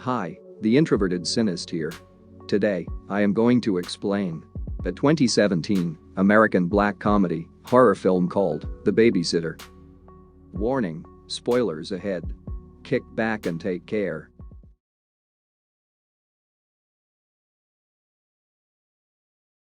Hi, the introverted cynist here. Today, I am going to explain a 2017 American black comedy horror film called The Babysitter. Warning, spoilers ahead. Kick back and take care.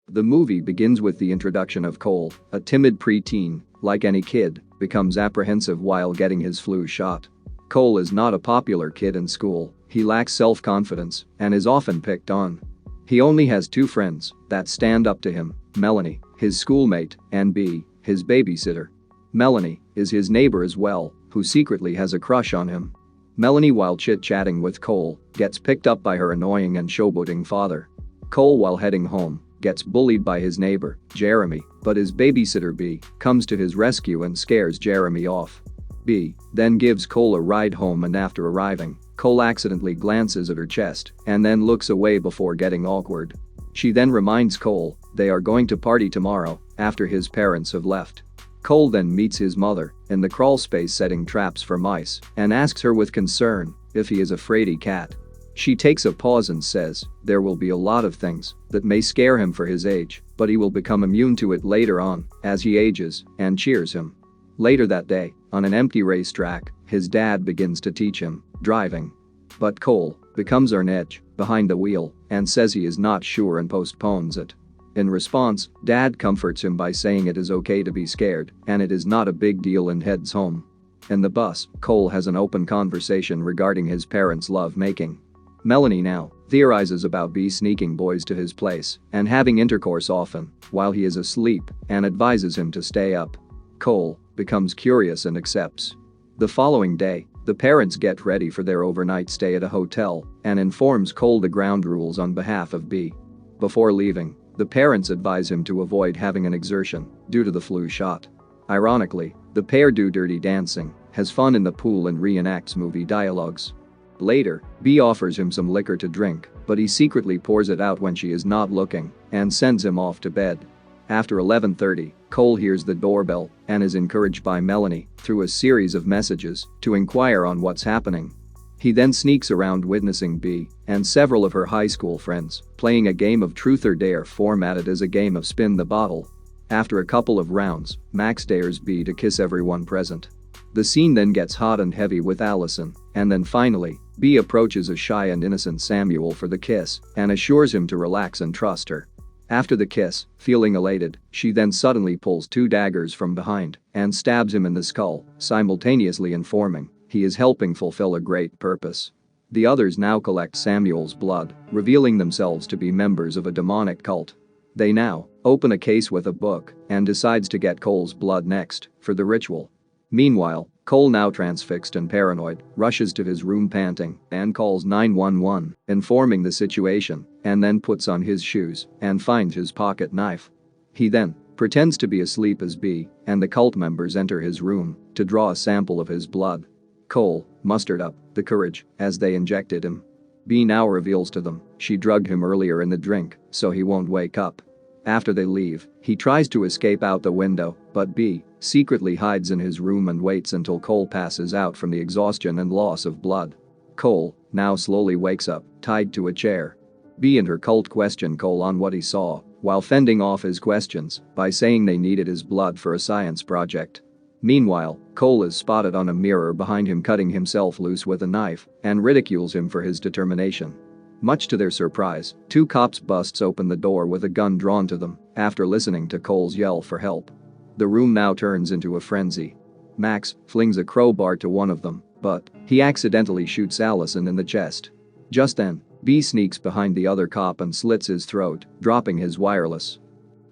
The movie begins with the introduction of Cole, a timid preteen, like any kid, becomes apprehensive while getting his flu shot. Cole is not a popular kid in school, he lacks self-confidence and is often picked on. He only has two friends that stand up to him, Melanie, his schoolmate, and B, his babysitter. Melanie is his neighbor as well, who secretly has a crush on him. Melanie, while chit-chatting with Cole, gets picked up by her annoying and showboating father. Cole, while heading home, gets bullied by his neighbor, Jeremy, but his babysitter B comes to his rescue and scares Jeremy off. B then gives Cole a ride home, and after arriving, Cole accidentally glances at her chest and then looks away before getting awkward. She then reminds Cole they are going to party tomorrow after his parents have left. Cole then meets his mother in the crawl space setting traps for mice and asks her with concern if he is a fraidy cat. She takes a pause and says there will be a lot of things that may scare him for his age, but he will become immune to it later on as he ages, and cheers him. Later that day, on an empty racetrack, his dad begins to teach him driving. But Cole becomes on edge behind the wheel and says he is not sure and postpones it. In response, Dad comforts him by saying it is okay to be scared and it is not a big deal, and heads home. In the bus, Cole has an open conversation regarding his parents' love-making. Melanie now theorizes about B sneaking boys to his place and having intercourse often while he is asleep and advises him to stay up. Cole becomes curious and accepts. The following day, the parents get ready for their overnight stay at a hotel and informs Cole the ground rules on behalf of B. Before leaving, the parents advise him to avoid having an exertion due to the flu shot. Ironically, the pair do dirty dancing, has fun in the pool, and reenacts movie dialogues. Later, B offers him some liquor to drink, but he secretly pours it out when she is not looking and sends him off to bed. After 11:30, Cole hears the doorbell and is encouraged by Melanie through a series of messages to inquire on what's happening. He then sneaks around witnessing B and several of her high school friends playing a game of truth or dare formatted as a game of spin the bottle. After a couple of rounds, Max dares B to kiss everyone present. The scene then gets hot and heavy with Allison, and then finally, B approaches a shy and innocent Samuel for the kiss and assures him to relax and trust her. After the kiss, feeling elated, she then suddenly pulls two daggers from behind and stabs him in the skull, simultaneously informing he is helping fulfill a great purpose. The others now collect Samuel's blood, revealing themselves to be members of a demonic cult. They now open a case with a book and decides to get Cole's blood next for the ritual. Meanwhile, Cole, now transfixed and paranoid, rushes to his room panting and calls 911, informing the situation, and then puts on his shoes and finds his pocket knife. He then pretends to be asleep as B and the cult members enter his room to draw a sample of his blood. Cole mustered up the courage as they injected him. B now reveals to them she drugged him earlier in the drink so he won't wake up. After they leave, he tries to escape out the window, but B secretly hides in his room and waits until Cole passes out from the exhaustion and loss of blood. Cole now slowly wakes up, tied to a chair. B and her cult question Cole on what he saw, while fending off his questions by saying they needed his blood for a science project. Meanwhile, Cole is spotted on a mirror behind him cutting himself loose with a knife and ridicules him for his determination. Much to their surprise, two cops busts open the door with a gun drawn to them after listening to Cole's yell for help. The room now turns into a frenzy. Max flings a crowbar to one of them, but he accidentally shoots Allison in the chest. Just then, B sneaks behind the other cop and slits his throat, dropping his wireless.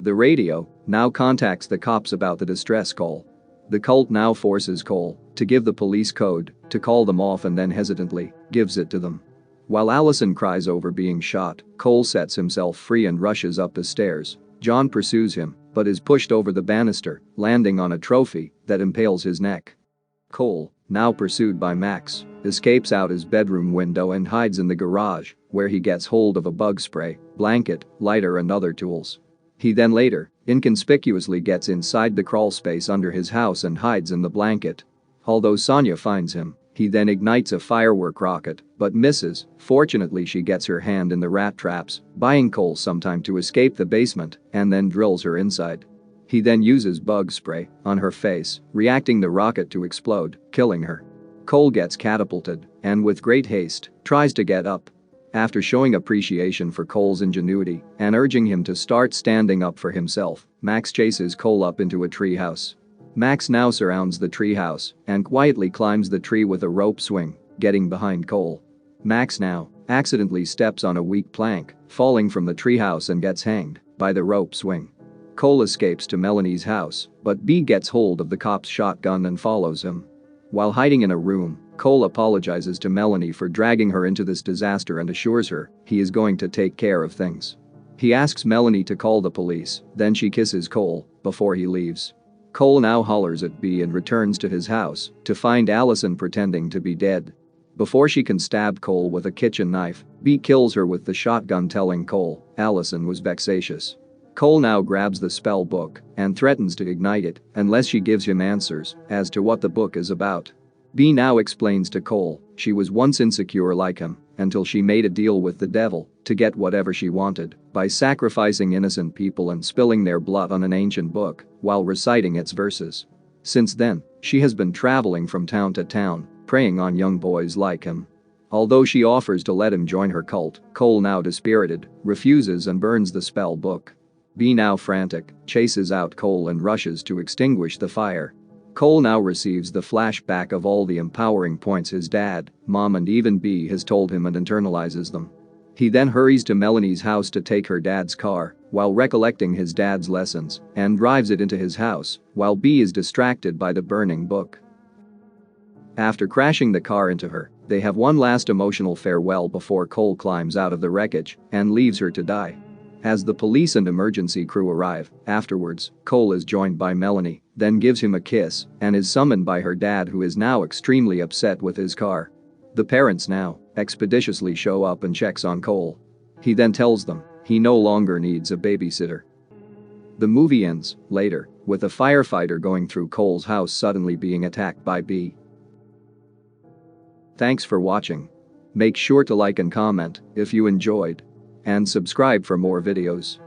The radio now contacts the cops about the distress call. The cult now forces Cole to give the police code to call them off and then hesitantly gives it to them. While Allison cries over being shot, Cole sets himself free and rushes up the stairs. John pursues him, but is pushed over the banister, landing on a trophy that impales his neck. Cole, now pursued by Max, escapes out his bedroom window and hides in the garage, where he gets hold of a bug spray, blanket, lighter and other tools. He then later inconspicuously gets inside the crawl space under his house and hides in the blanket. Although Sonia finds him, He then ignites a firework rocket, but misses. Fortunately, she gets her hand in the rat traps, buying Cole some time to escape the basement, and then drills her inside. He then uses bug spray on her face, reacting the rocket to explode, killing her. Cole gets catapulted and with great haste, tries to get up. After showing appreciation for Cole's ingenuity and urging him to start standing up for himself, Max chases Cole up into a treehouse. Max now surrounds the treehouse and quietly climbs the tree with a rope swing, getting behind Cole. Max now accidentally steps on a weak plank, falling from the treehouse and gets hanged by the rope swing. Cole escapes to Melanie's house, but B gets hold of the cop's shotgun and follows him. While hiding in a room, Cole apologizes to Melanie for dragging her into this disaster and assures her he is going to take care of things. He asks Melanie to call the police, then she kisses Cole before he leaves. Cole now hollers at B and returns to his house to find Allison pretending to be dead. Before she can stab Cole with a kitchen knife, B kills her with the shotgun, telling Cole Allison was vexatious. Cole now grabs the spell book and threatens to ignite it unless she gives him answers as to what the book is about. B now explains to Cole she was once insecure like him until she made a deal with the devil to get whatever she wanted by sacrificing innocent people and spilling their blood on an ancient book while reciting its verses. Since then, she has been traveling from town to town, preying on young boys like him. Although she offers to let him join her cult, Cole, now dispirited, refuses and burns the spell book. B, now frantic, chases out Cole and rushes to extinguish the fire. Cole now receives the flashback of all the empowering points his dad, mom and even B has told him and internalizes them. He then hurries to Melanie's house to take her dad's car while recollecting his dad's lessons and drives it into his house while B is distracted by the burning book. After crashing the car into her, they have one last emotional farewell before Cole climbs out of the wreckage and leaves her to die. As the police and emergency crew arrive, afterwards, Cole is joined by Melanie, then gives him a kiss and is summoned by her dad, who is now extremely upset with his car. The parents now expeditiously show up and checks on Cole. He then tells them he no longer needs a babysitter. The movie ends later with a firefighter going through Cole's house suddenly being attacked by B. Thanks for watching. Make sure to like and comment if you enjoyed, and subscribe for more videos.